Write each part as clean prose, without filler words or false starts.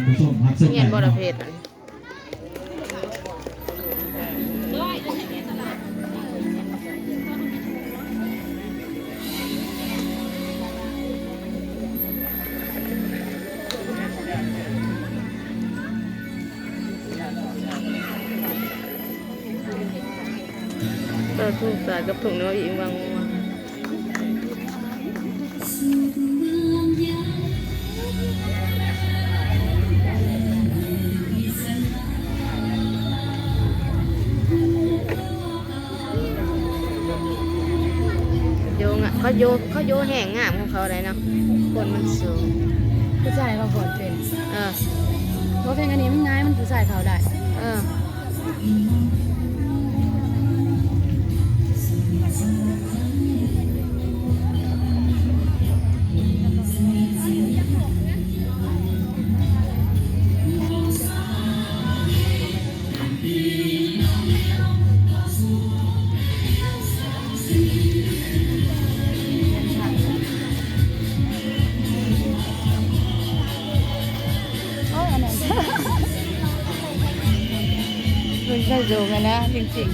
ผู้ชมครับซึ่ง เงียนบรเพศเราถูกสายกับถุงน้อยอีกวางโยงอ่ะเขาโยแห้งงามของเขาเลยเนาะคนมันสูง ผู้ชายเขาผลเป็น เออ เพราะเพลงอันนี้มันง่ายมันผู้ชายเขาได้ เออโอ้ยอันนั้นมันจะดูกันนะจริง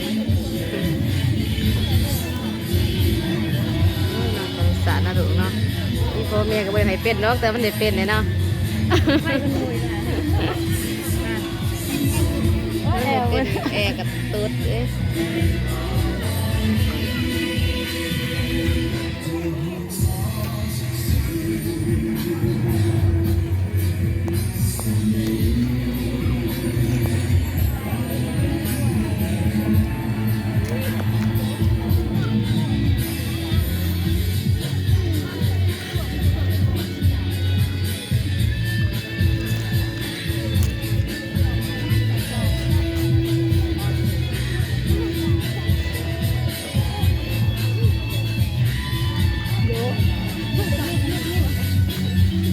สารนะถูกเนาะนี่พ่อแม่ก็บ่ไปให้เป็นเนาะแต่มันได้เป็นเลยเนาะ ๆไม่เป็นเลยนะโอ้ยแอล เป็นแอร์กับตุ๊ดเอ้ย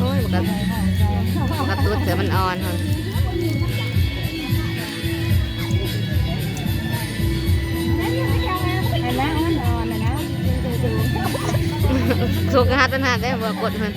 โอ้ยมันก็ตุ๊ดแต่มันอ่อนค่ะ เห็นไหมมันอ่อนนะดู สุกหาตันหาได้บ่กดมัน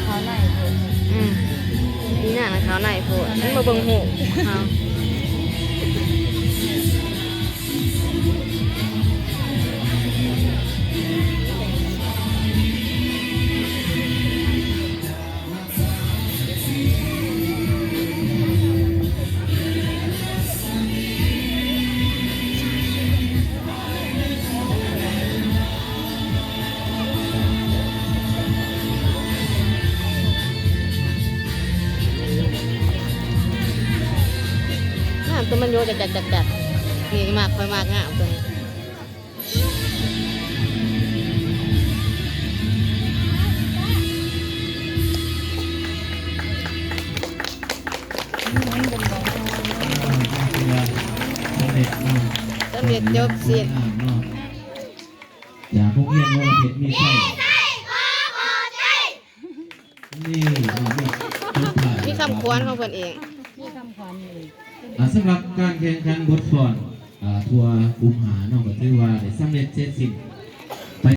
เขาไหน นี่น่ะนะเขาไหนพูดมันมาเบิ่งหูเขาตัวมันโยจัดนี่มากค่อยมากงามตัวนี้สำเร็จจบเสีย อย่าพวกเรียนว่าเพชรมีไส้นี่มีคำควรของเพิ่นเอง ที่ทำความเลย สำหรับการแข่งขันบทฟอนทัวร์กุมหาเนาะก็ถือว่าได้สำเร็จเสร็จสิ้น